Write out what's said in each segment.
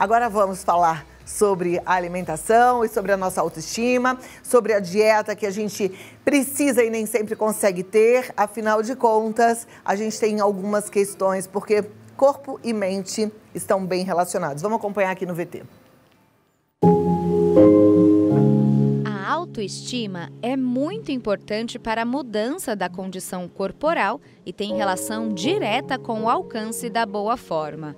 Agora vamos falar sobre a alimentação e sobre a nossa autoestima, sobre a dieta que a gente precisa e nem sempre consegue ter. Afinal de contas, a gente tem algumas questões, porque corpo e mente estão bem relacionados. Vamos acompanhar aqui no VT. A autoestima é muito importante para a mudança da condição corporal e tem relação direta com o alcance da boa forma.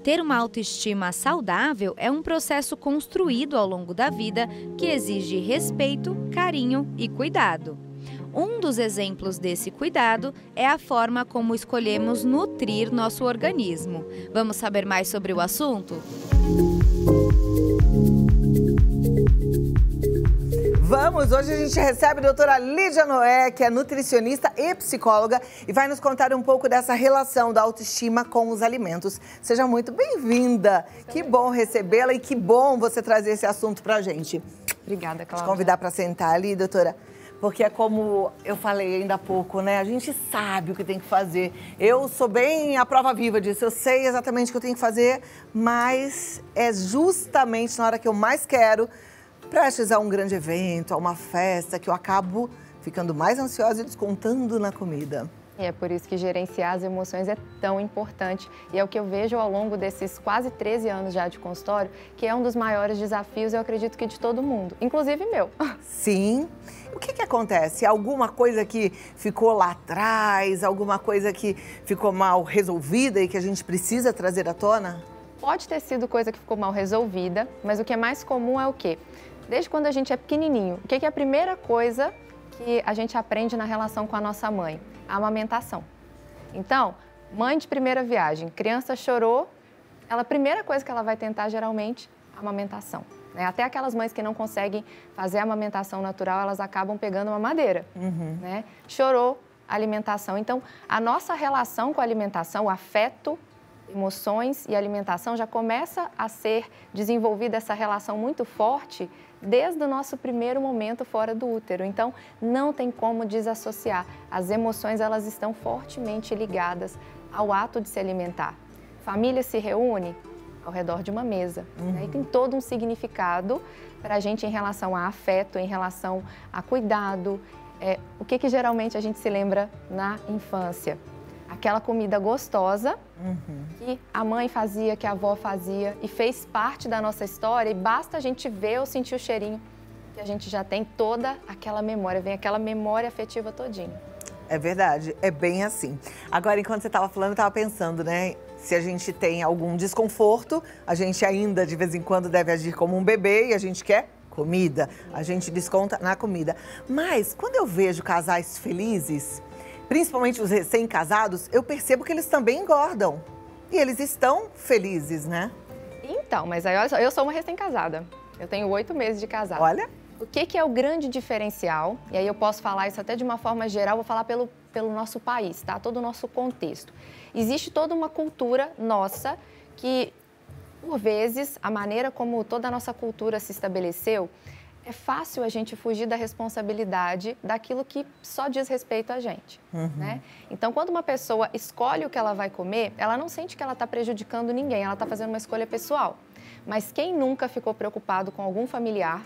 Ter uma autoestima saudável é um processo construído ao longo da vida que exige respeito, carinho e cuidado. Um dos exemplos desse cuidado é a forma como escolhemos nutrir nosso organismo. Vamos saber mais sobre o assunto? Vamos! Hoje a gente recebe a doutora Lídia Noé, que é nutricionista e psicóloga, e vai nos contar um pouco dessa relação da autoestima com os alimentos. Seja muito bem-vinda! Que bom recebê-la e que bom você trazer esse assunto pra gente. Obrigada, Cláudia. Te convidar para sentar ali, doutora, porque é como eu falei ainda há pouco, né? A gente sabe o que tem que fazer. Eu sou bem a prova viva disso, eu sei exatamente o que eu tenho que fazer, mas é justamente na hora que eu mais quero, prestes a um grande evento, a uma festa, que eu acabo ficando mais ansiosa e descontando na comida. E é por isso que gerenciar as emoções é tão importante. E é o que eu vejo ao longo desses quase 13 anos já de consultório, que é um dos maiores desafios, eu acredito que de todo mundo, inclusive meu. Sim. O que acontece? Alguma coisa que ficou lá atrás, alguma coisa que ficou mal resolvida e que a gente precisa trazer à tona? Pode ter sido coisa que ficou mal resolvida, mas o que é mais comum é o quê? Desde quando a gente é pequenininho, o que é a primeira coisa que a gente aprende na relação com a nossa mãe? A amamentação. Então, mãe de primeira viagem, criança chorou, a primeira coisa que ela vai tentar geralmente é a amamentação. Né? Até aquelas mães que não conseguem fazer a amamentação natural, elas acabam pegando uma madeira. Né? Chorou, alimentação. Então, a nossa relação com a alimentação, o afeto, emoções e alimentação já começa a ser desenvolvida essa relação muito forte desde o nosso primeiro momento fora do útero. Então, não tem como desassociar. As emoções, elas estão fortemente ligadas ao ato de se alimentar. Família se reúne ao redor de uma mesa. Né? E tem todo um significado para a gente em relação a afeto, em relação a cuidado. O que geralmente a gente se lembra na infância? Aquela comida gostosa que a mãe fazia, que a avó fazia e fez parte da nossa história e basta a gente ver ou sentir o cheirinho que a gente já tem toda aquela memória, vem aquela memória afetiva todinha. É verdade, é bem assim. Agora, enquanto você estava falando, eu estava pensando, né? Se a gente tem algum desconforto, a gente ainda de vez em quando deve agir como um bebê e a gente quer comida, a gente desconta na comida. Mas quando eu vejo casais felizes, principalmente os recém-casados, eu percebo que eles também engordam. E eles estão felizes, né? Então, mas aí olha só, eu sou uma recém-casada. Eu tenho 8 meses de casada. Olha. O que é o grande diferencial? E aí eu posso falar isso até de uma forma geral, vou falar pelo nosso país, tá? Todo o nosso contexto. Existe toda uma cultura nossa que, por vezes, a maneira como toda a nossa cultura se estabeleceu, é fácil a gente fugir da responsabilidade daquilo que só diz respeito a gente, né? Então, quando uma pessoa escolhe o que ela vai comer, ela não sente que ela está prejudicando ninguém, ela está fazendo uma escolha pessoal. Mas quem nunca ficou preocupado com algum familiar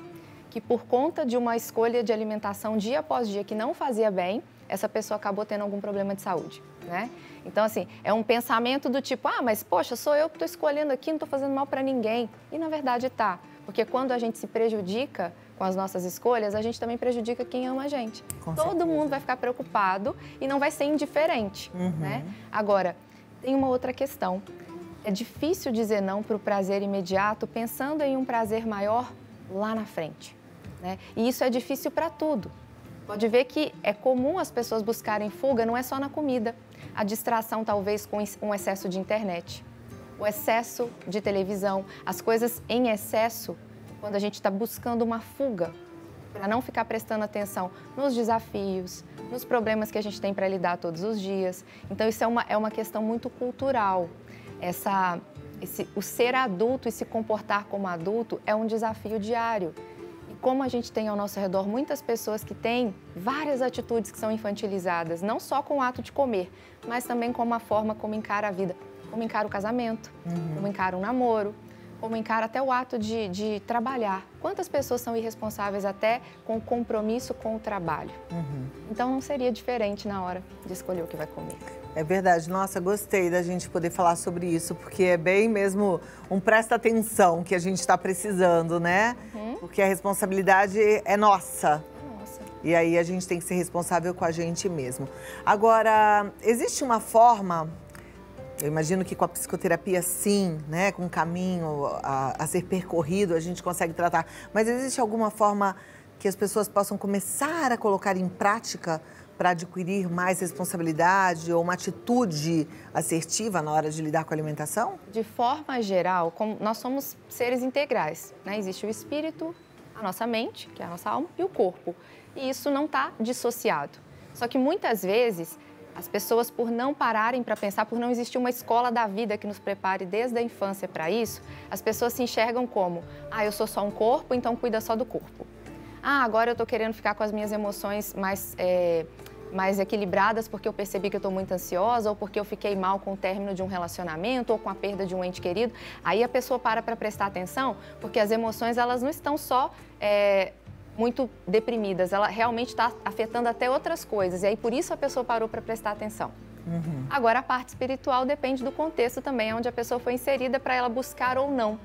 que, por conta de uma escolha de alimentação dia após dia que não fazia bem, essa pessoa acabou tendo algum problema de saúde, né? Então, assim, é um pensamento do tipo, mas poxa, sou eu que estou escolhendo aqui, não estou fazendo mal para ninguém. E, na verdade, tá. Porque quando a gente se prejudica com as nossas escolhas, a gente também prejudica quem ama a gente. Todo mundo vai ficar preocupado e não vai ser indiferente, né? Agora, tem uma outra questão. É difícil dizer não para o prazer imediato pensando em um prazer maior lá na frente, né? E isso é difícil para tudo. Pode ver que é comum as pessoas buscarem fuga, não é só na comida. A distração, talvez, com um excesso de internet, o excesso de televisão, as coisas em excesso, quando a gente está buscando uma fuga, para não ficar prestando atenção nos desafios, nos problemas que a gente tem para lidar todos os dias. Então, isso é uma questão muito cultural. O ser adulto e se comportar como adulto é um desafio diário. E como a gente tem ao nosso redor muitas pessoas que têm várias atitudes que são infantilizadas, não só com o ato de comer, mas também com a forma como encara a vida, como encara o casamento, como encara um namoro, como encara até o ato de trabalhar. Quantas pessoas são irresponsáveis até com o compromisso com o trabalho? Então não seria diferente na hora de escolher o que vai comer. É verdade. Nossa, gostei da gente poder falar sobre isso, porque é bem mesmo um presta atenção que a gente está precisando, né? Porque a responsabilidade é nossa. E aí a gente tem que ser responsável com a gente mesmo. Agora, existe uma forma, eu imagino que com a psicoterapia sim, né? Com um caminho a ser percorrido, a gente consegue tratar. Mas existe alguma forma que as pessoas possam começar a colocar em prática para adquirir mais responsabilidade ou uma atitude assertiva na hora de lidar com a alimentação? De forma geral, como nós somos seres integrais, né? Existe o espírito, a nossa mente, que é a nossa alma, e o corpo. E isso não está dissociado. Só que muitas vezes as pessoas, por não pararem para pensar, por não existir uma escola da vida que nos prepare desde a infância para isso, as pessoas se enxergam como: ah, eu sou só um corpo, então cuida só do corpo. Ah, agora eu estou querendo ficar com as minhas emoções mais equilibradas porque eu percebi que eu estou muito ansiosa ou porque eu fiquei mal com o término de um relacionamento ou com a perda de um ente querido. Aí a pessoa para prestar atenção, porque as emoções elas não estão só muito deprimidas, ela realmente está afetando até outras coisas. E aí por isso a pessoa parou para prestar atenção. Agora a parte espiritual depende do contexto também, onde a pessoa foi inserida para ela buscar ou não.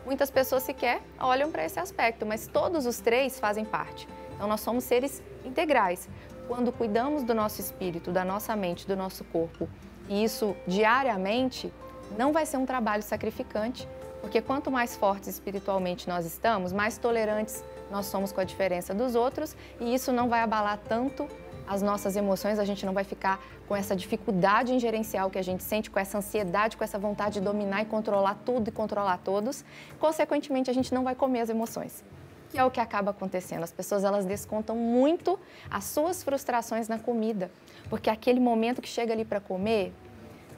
Muitas pessoas sequer olham para esse aspecto, mas todos os três fazem parte. Então nós somos seres integrais. Quando cuidamos do nosso espírito, da nossa mente, do nosso corpo, e isso diariamente, não vai ser um trabalho sacrificante, porque quanto mais fortes espiritualmente nós estamos, mais tolerantes nós somos com a diferença dos outros, e isso não vai abalar tanto as nossas emoções, a gente não vai ficar com essa dificuldade em gerenciar o que a gente sente, com essa ansiedade, com essa vontade de dominar e controlar tudo e controlar todos. Consequentemente, a gente não vai comer as emoções, que é o que acaba acontecendo. As pessoas, elas descontam muito as suas frustrações na comida, porque aquele momento que chega ali para comer,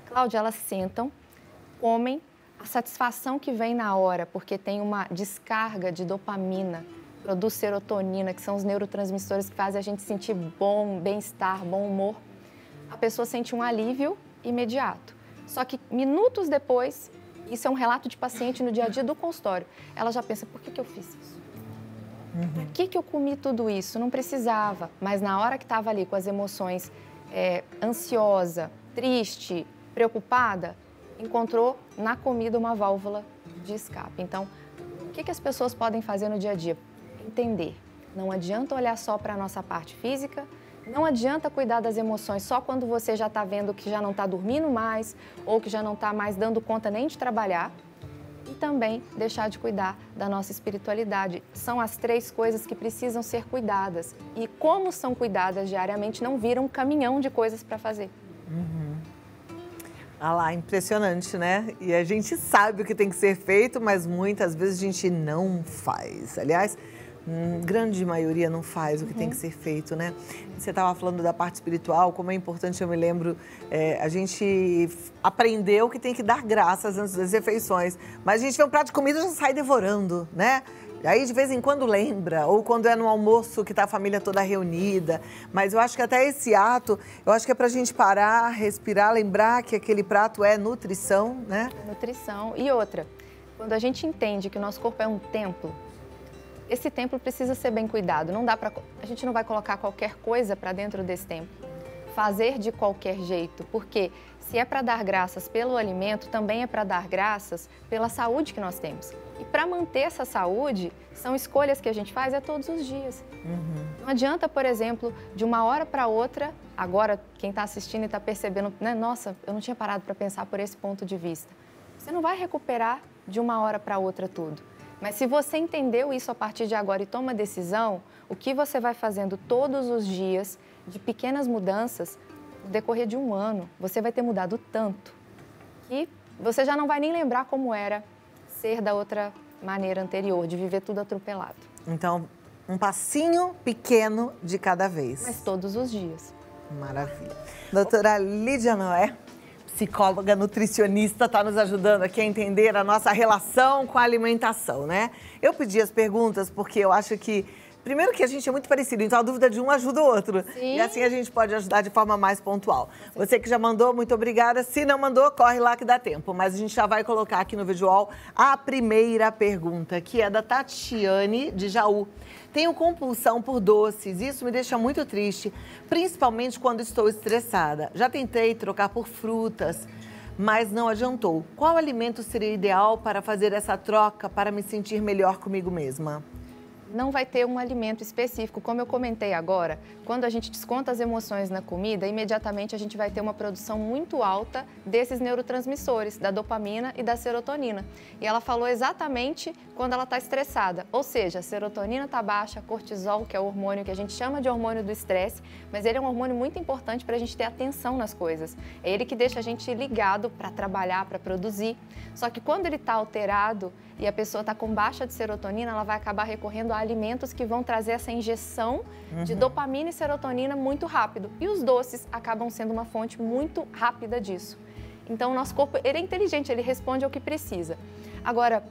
Cláudia, elas sentam, comem, a satisfação que vem na hora, porque tem uma descarga de dopamina, produz serotonina, que são os neurotransmissores que fazem a gente sentir bom, bem-estar, bom humor. A pessoa sente um alívio imediato. Só que minutos depois, isso é um relato de paciente no dia a dia do consultório, ela já pensa: por que eu fiz isso? Por que eu comi tudo isso? Não precisava. Mas na hora que estava ali com as emoções ansiosa, triste, preocupada, encontrou na comida uma válvula de escape. Então, o que as pessoas podem fazer no dia a dia? Entender. Não adianta olhar só para a nossa parte física, não adianta cuidar das emoções só quando você já está vendo que já não está dormindo mais ou que já não está mais dando conta nem de trabalhar. E também deixar de cuidar da nossa espiritualidade. São as três coisas que precisam ser cuidadas. E como são cuidadas diariamente, não viram um caminhão de coisas para fazer. Ah lá, impressionante, né? E a gente sabe o que tem que ser feito, mas muitas vezes a gente não faz. Aliás, grande maioria não faz o que tem que ser feito, né? Você estava falando da parte espiritual, como é importante, eu me lembro, a gente aprendeu que tem que dar graças antes das refeições, mas a gente vê um prato de comida e já sai devorando, né? Aí de vez em quando lembra, ou quando é no almoço que está a família toda reunida, mas eu acho que até esse ato, eu acho que é para a gente parar, respirar, lembrar que aquele prato é nutrição, né? Nutrição. E outra, quando a gente entende que o nosso corpo é um templo, esse templo precisa ser bem cuidado. Não dá a gente não vai colocar qualquer coisa para dentro desse templo. Fazer de qualquer jeito, porque se é para dar graças pelo alimento, também é para dar graças pela saúde que nós temos. E para manter essa saúde, são escolhas que a gente faz todos os dias. Não adianta, por exemplo, de uma hora para outra, agora quem está assistindo e está percebendo, né, nossa, eu não tinha parado para pensar por esse ponto de vista. Você não vai recuperar de uma hora para outra tudo. Mas se você entendeu isso a partir de agora e toma decisão, o que você vai fazendo todos os dias, de pequenas mudanças, no decorrer de um ano, você vai ter mudado tanto que você já não vai nem lembrar como era ser da outra maneira anterior, de viver tudo atropelado. Então, um passinho pequeno de cada vez. Mas todos os dias. Maravilha. Doutora Lídia Noé, psicóloga nutricionista, está nos ajudando aqui a entender a nossa relação com a alimentação, né? Eu pedi as perguntas porque eu acho que Primeiro que a gente é muito parecido, então a dúvida de um ajuda o outro. Sim. E assim a gente pode ajudar de forma mais pontual. Você que já mandou, muito obrigada. Se não mandou, corre lá que dá tempo. Mas a gente já vai colocar aqui no visual a primeira pergunta, que é da Tatiane, de Jaú. Tenho compulsão por doces, isso me deixa muito triste, principalmente quando estou estressada. Já tentei trocar por frutas, mas não adiantou. Qual alimento seria ideal para fazer essa troca, para me sentir melhor comigo mesma? Não vai ter um alimento específico. Como eu comentei agora, quando a gente desconta as emoções na comida, imediatamente a gente vai ter uma produção muito alta desses neurotransmissores, da dopamina e da serotonina. E ela falou exatamente quando ela está estressada, ou seja, a serotonina está baixa, cortisol, que é o hormônio que a gente chama de hormônio do estresse, mas ele é um hormônio muito importante para a gente ter atenção nas coisas. É ele que deixa a gente ligado para trabalhar, para produzir. Só que quando ele está alterado e a pessoa está com baixa de serotonina, ela vai acabar recorrendo a alimentos que vão trazer essa injeção de dopamina e serotonina muito rápido. E os doces acabam sendo uma fonte muito rápida disso. Então, o nosso corpo, ele é inteligente, ele responde ao que precisa. Agora,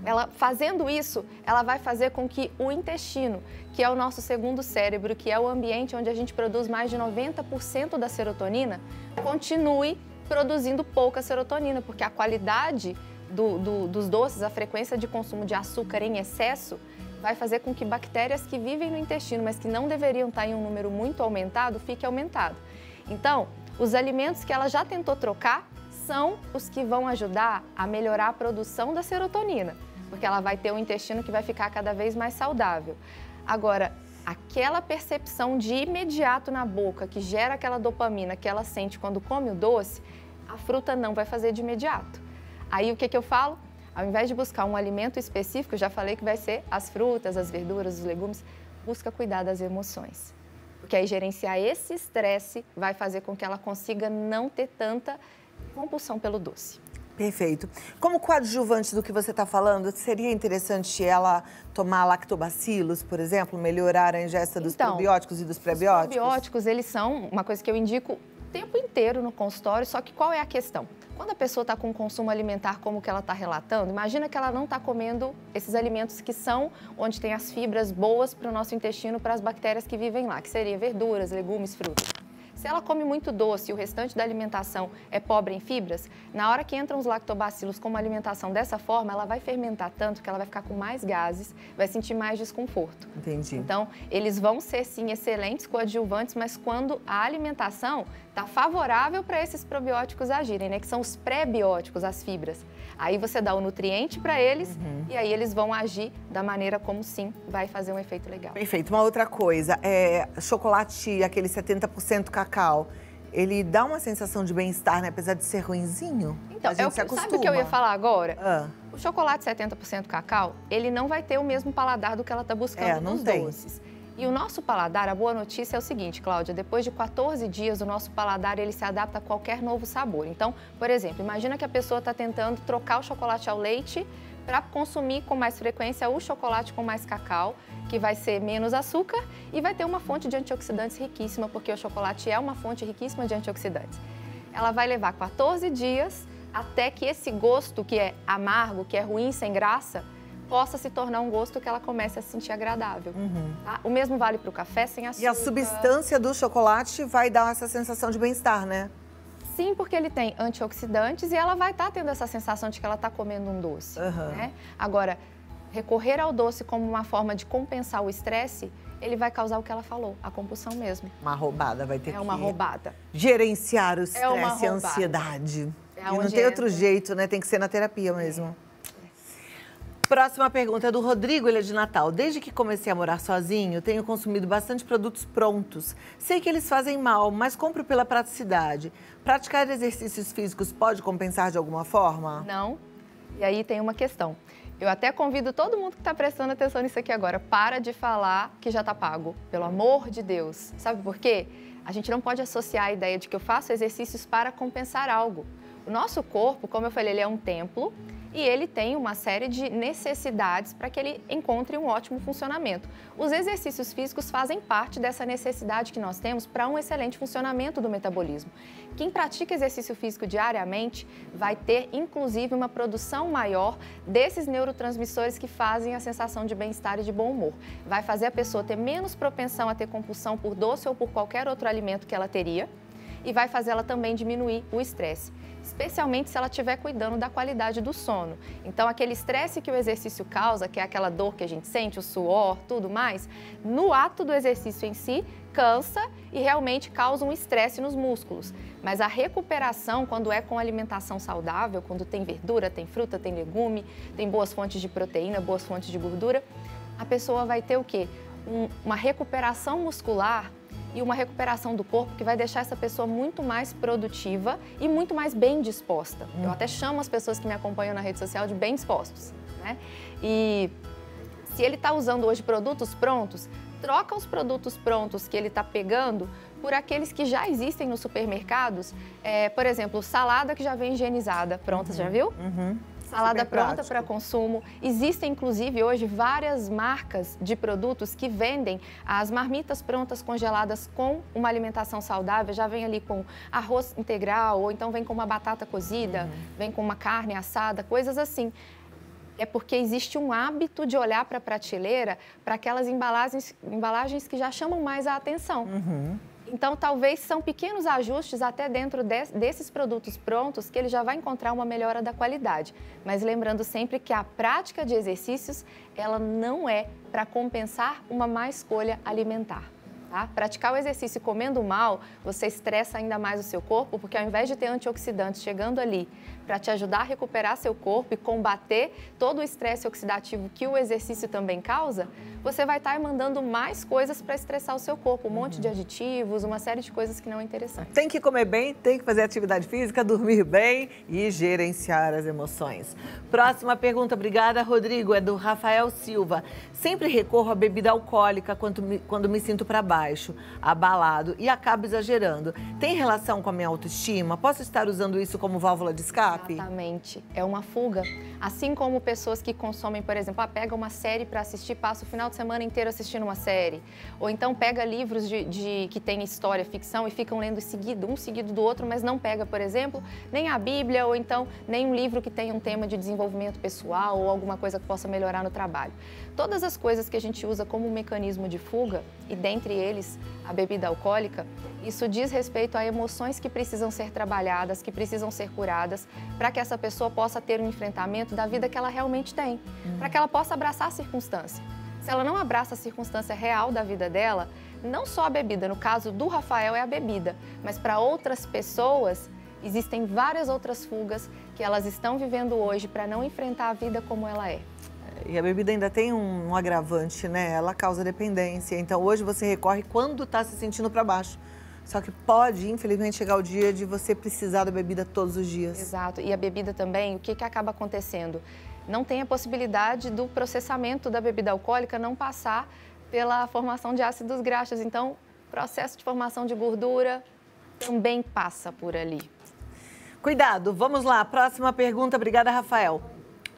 ela fazendo isso, ela vai fazer com que o intestino, que é o nosso segundo cérebro, que é o ambiente onde a gente produz mais de 90% da serotonina, continue produzindo pouca serotonina, porque a qualidade dos doces, a frequência de consumo de açúcar em excesso, vai fazer com que bactérias que vivem no intestino, mas que não deveriam estar em um número muito aumentado, fique aumentado. Então, os alimentos que ela já tentou trocar são os que vão ajudar a melhorar a produção da serotonina, porque ela vai ter um intestino que vai ficar cada vez mais saudável. Agora, aquela percepção de imediato na boca, que gera aquela dopamina que ela sente quando come o doce, a fruta não vai fazer de imediato. Aí o que eu falo? Ao invés de buscar um alimento específico, já falei que vai ser as frutas, as verduras, os legumes, busca cuidar das emoções. Porque aí gerenciar esse estresse vai fazer com que ela consiga não ter tanta compulsão pelo doce. Perfeito. Como coadjuvante do que você está falando, seria interessante ela tomar lactobacilos, por exemplo, melhorar a ingesta dos probióticos e dos prebióticos? Os probióticos, eles são uma coisa que eu indico o tempo inteiro no consultório, só que qual é a questão? Quando a pessoa está com um consumo alimentar como que ela está relatando, imagina que ela não está comendo esses alimentos que são onde tem as fibras boas para o nosso intestino, para as bactérias que vivem lá, que seria verduras, legumes, frutas. Se ela come muito doce e o restante da alimentação é pobre em fibras, na hora que entram os lactobacilos com uma alimentação dessa forma, ela vai fermentar tanto que ela vai ficar com mais gases, vai sentir mais desconforto. Entendi. Então, eles vão ser, sim, excelentes coadjuvantes, mas quando a alimentação está favorável para esses probióticos agirem, né? Que são os pré-bióticos, as fibras. Aí você dá o nutriente para eles e aí eles vão agir da maneira como, sim, vai fazer um efeito legal. Perfeito. Uma outra coisa, chocolate, aquele 70% cacau, ele dá uma sensação de bem-estar, né? Apesar de ser ruinzinho, então, a gente se acostuma. Sabe o que eu ia falar agora? O chocolate 70% cacau, ele não vai ter o mesmo paladar do que ela está buscando nos doces. E o nosso paladar, a boa notícia é o seguinte, Cláudia, depois de 14 dias, o nosso paladar ele se adapta a qualquer novo sabor. Então, por exemplo, imagina que a pessoa está tentando trocar o chocolate ao leite para consumir com mais frequência o chocolate com mais cacau, que vai ser menos açúcar e vai ter uma fonte de antioxidantes riquíssima, porque o chocolate é uma fonte riquíssima de antioxidantes. Ela vai levar 14 dias até que esse gosto, que é amargo, que é ruim, sem graça, possa se tornar um gosto que ela comece a se sentir agradável. Tá? O mesmo vale para o café sem açúcar. E a substância do chocolate vai dar essa sensação de bem-estar, né? Sim, porque ele tem antioxidantes e ela vai estar tendo essa sensação de que ela está comendo um doce. Né? Agora, recorrer ao doce como uma forma de compensar o estresse, ele vai causar o que ela falou, a compulsão mesmo. Uma roubada, vai ter que... É uma roubada. Gerenciar o estresse e a ansiedade. E não tem outro jeito, né? Tem que ser na terapia mesmo. Próxima pergunta é do Rodrigo, ele é de Natal. Desde que comecei a morar sozinho, tenho consumido bastante produtos prontos. Sei que eles fazem mal, mas compro pela praticidade. Praticar exercícios físicos pode compensar de alguma forma? Não. E aí tem uma questão. Eu até convido todo mundo que está prestando atenção nisso aqui agora, para de falar que já está pago, pelo amor de Deus. Sabe por quê? A gente não pode associar a ideia de que eu faço exercícios para compensar algo. O nosso corpo, como eu falei, ele é um templo e ele tem uma série de necessidades para que ele encontre um ótimo funcionamento. Os exercícios físicos fazem parte dessa necessidade que nós temos para um excelente funcionamento do metabolismo. Quem pratica exercício físico diariamente vai ter, inclusive, uma produção maior desses neurotransmissores que fazem a sensação de bem-estar e de bom humor. Vai fazer a pessoa ter menos propensão a ter compulsão por doce ou por qualquer outro alimento que ela teria, e vai fazer ela também diminuir o estresse, especialmente se ela estiver cuidando da qualidade do sono. Então, aquele estresse que o exercício causa, que é aquela dor que a gente sente, o suor, tudo mais, no ato do exercício em si, cansa e realmente causa um estresse nos músculos. Mas a recuperação, quando é com alimentação saudável, quando tem verdura, tem fruta, tem legume, tem boas fontes de proteína, boas fontes de gordura, a pessoa vai ter o quê? Uma recuperação muscular e uma recuperação do corpo que vai deixar essa pessoa muito mais produtiva e muito mais bem disposta. Eu até chamo as pessoas que me acompanham na rede social de bem dispostos, né? E se ele está usando hoje produtos prontos, troca os produtos prontos que ele está pegando por aqueles que já existem nos supermercados. Por exemplo, salada que já vem higienizada, pronta, já viu? Salada pronta para consumo. Existem, inclusive, hoje várias marcas de produtos que vendem as marmitas prontas congeladas com uma alimentação saudável. Já vem ali com arroz integral, ou então vem com uma batata cozida, vem com uma carne assada, coisas assim. É porque existe um hábito de olhar para a prateleira para aquelas embalagens que já chamam mais a atenção. Então, talvez são pequenos ajustes até dentro desses produtos prontos que ele já vai encontrar uma melhora da qualidade. Mas lembrando sempre que a prática de exercícios, ela não é para compensar uma má escolha alimentar. Tá? Praticar o exercício comendo mal, você estressa ainda mais o seu corpo, porque ao invés de ter antioxidantes chegando ali para te ajudar a recuperar seu corpo e combater todo o estresse oxidativo que o exercício também causa, você vai estar mandando mais coisas para estressar o seu corpo, um monte de aditivos, uma série de coisas que não é interessante. Tem que comer bem, tem que fazer atividade física, dormir bem e gerenciar as emoções. Próxima pergunta, obrigada, Rodrigo, é do Rafael Silva. Sempre recorro à bebida alcoólica quando me sinto para baixo, abalado e acabo exagerando. Tem relação com a minha autoestima? Posso estar usando isso como válvula de escape? Exatamente. É uma fuga. Assim como pessoas que consomem, por exemplo, pega uma série para assistir, passa o final de semana inteiro assistindo uma série. Ou então pega livros que tem história, ficção e ficam lendo um seguido do outro, mas não pega, por exemplo, nem a Bíblia ou então nem um livro que tenha um tema de desenvolvimento pessoal ou alguma coisa que possa melhorar no trabalho. Todas as coisas que a gente usa como um mecanismo de fuga, e dentre eles a bebida alcoólica, isso diz respeito a emoções que precisam ser trabalhadas, que precisam ser curadas, para que essa pessoa possa ter um enfrentamento da vida que ela realmente tem, para que ela possa abraçar a circunstância. Se ela não abraça a circunstância real da vida dela, não só a bebida, no caso do Rafael é a bebida, mas para outras pessoas existem várias outras fugas que elas estão vivendo hoje para não enfrentar a vida como ela é. E a bebida ainda tem um agravante, né? Ela causa dependência. Então, hoje você recorre quando está se sentindo para baixo. Só que pode, infelizmente, chegar o dia de você precisar da bebida todos os dias. Exato. E a bebida também, o que acaba acontecendo? Não tem a possibilidade do processamento da bebida alcoólica não passar pela formação de ácidos graxos. Então, o processo de formação de gordura também passa por ali. Cuidado, vamos lá. Próxima pergunta. Obrigada, Rafael.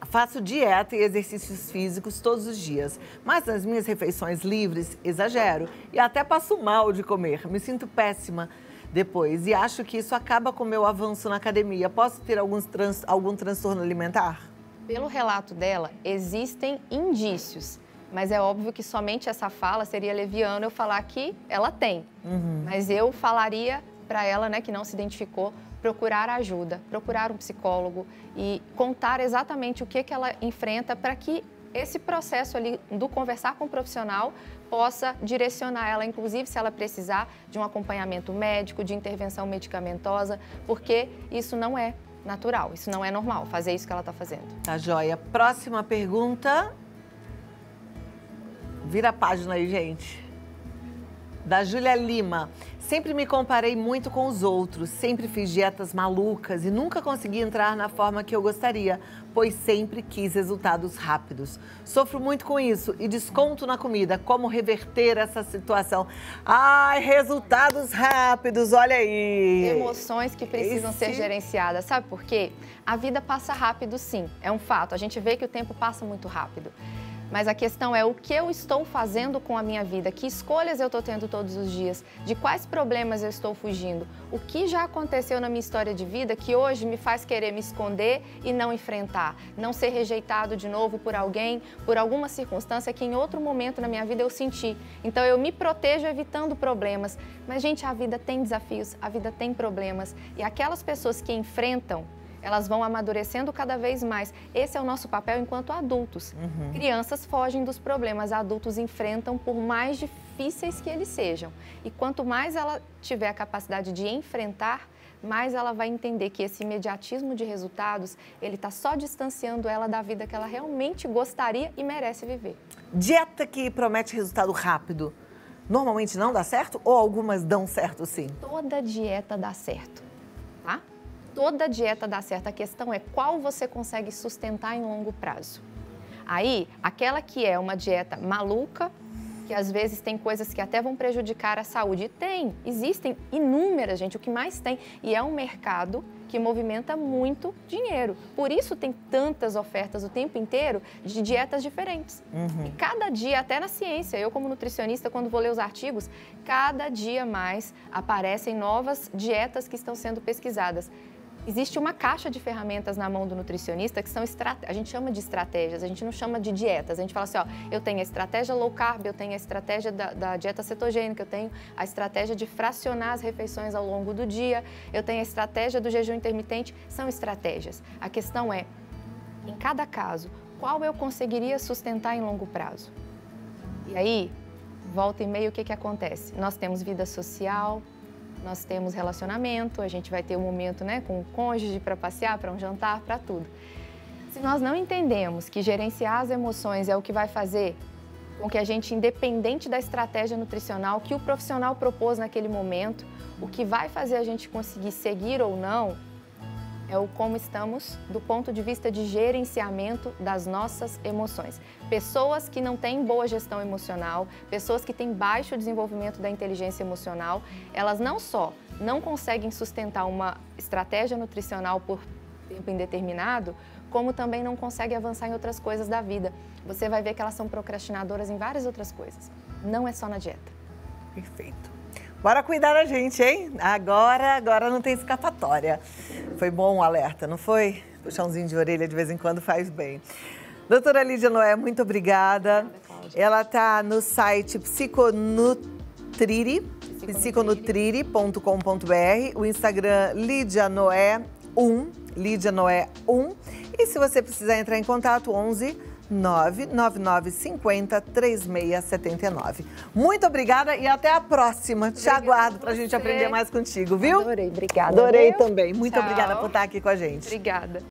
Faço dieta e exercícios físicos todos os dias, mas nas minhas refeições livres exagero e até passo mal de comer. Me sinto péssima depois e acho que isso acaba com o meu avanço na academia. Posso ter algum transtorno alimentar? Pelo relato dela, existem indícios, mas é óbvio que somente essa fala seria leviano eu falar que ela tem. Mas eu falaria para ela, né, que não se identificou, procurar ajuda, procurar um psicólogo e contar exatamente o que ela enfrenta para que esse processo ali do conversar com o profissional possa direcionar ela, inclusive se ela precisar de um acompanhamento médico, de intervenção medicamentosa, porque isso não é natural, isso não é normal, fazer isso que ela está fazendo. Tá joia. Próxima pergunta. Vira a página aí, gente. Da Júlia Lima. Sempre me comparei muito com os outros, sempre fiz dietas malucas e nunca consegui entrar na forma que eu gostaria. pois sempre quis resultados rápidos. Sofro muito com isso e desconto na comida. Como reverter essa situação? Ai, resultados rápidos, olha aí. Emoções que precisam ser gerenciadas. Sabe por quê? A vida passa rápido, sim. É um fato. A gente vê que o tempo passa muito rápido. Mas a questão é o que eu estou fazendo com a minha vida, que escolhas eu estou tendo todos os dias, de quais problemas eu estou fugindo, o que já aconteceu na minha história de vida que hoje me faz querer me esconder e não enfrentar, não ser rejeitado de novo por alguém, por alguma circunstância que em outro momento na minha vida eu senti. Então eu me protejo evitando problemas. Mas, gente, a vida tem desafios, a vida tem problemas e aquelas pessoas que enfrentam, elas vão amadurecendo cada vez mais. Esse é o nosso papel enquanto adultos. Crianças fogem dos problemas, adultos enfrentam por mais difíceis que eles sejam. E quanto mais ela tiver a capacidade de enfrentar, mais ela vai entender que esse imediatismo de resultados, ele está só distanciando ela da vida que ela realmente gostaria e merece viver. Dieta que promete resultado rápido, normalmente não dá certo ou algumas dão certo sim? Toda dieta dá certo, tá? Toda dieta dá certo, a questão é qual você consegue sustentar em longo prazo. Aí, aquela que é uma dieta maluca, que às vezes tem coisas que até vão prejudicar a saúde. E existem inúmeras, gente, o que mais tem. E é um mercado que movimenta muito dinheiro. Por isso tem tantas ofertas o tempo inteiro de dietas diferentes. E cada dia, até na ciência, eu como nutricionista, quando vou ler os artigos, cada dia mais aparecem novas dietas que estão sendo pesquisadas. Existe uma caixa de ferramentas na mão do nutricionista que são a gente chama de estratégias, a gente não chama de dietas. A gente fala assim, ó, eu tenho a estratégia low carb, eu tenho a estratégia da dieta cetogênica, eu tenho a estratégia de fracionar as refeições ao longo do dia, eu tenho a estratégia do jejum intermitente, são estratégias. A questão é, em cada caso, qual eu conseguiria sustentar em longo prazo? E aí, volta e meia, o que acontece? Nós temos vida social, nós temos relacionamento, a gente vai ter um momento, né, com o cônjuge para passear, para um jantar, para tudo. Se nós não entendemos que gerenciar as emoções é o que vai fazer com que a gente, independente da estratégia nutricional que o profissional propôs naquele momento, o que vai fazer a gente conseguir seguir ou não é o como estamos do ponto de vista de gerenciamento das nossas emoções. Pessoas que não têm boa gestão emocional, pessoas que têm baixo desenvolvimento da inteligência emocional, elas não só não conseguem sustentar uma estratégia nutricional por tempo indeterminado, como também não conseguem avançar em outras coisas da vida. Você vai ver que elas são procrastinadoras em várias outras coisas. Não é só na dieta. Perfeito. Bora cuidar da gente, hein? Agora não tem escapatória. Foi bom o alerta, não foi? Puxãozinho de orelha de vez em quando faz bem. Doutora Lídia Noé, muito obrigada. Ela está no site psiconutrire.com.br, o Instagram Lídia Noé 1, Lídia Noé 1. E se você precisar entrar em contato, 11 99950 3679. Muito obrigada e até a próxima. Te aguardo para a gente aprender mais contigo, viu? Adorei, obrigada. Adorei também. Muito obrigada por estar aqui com a gente. Obrigada.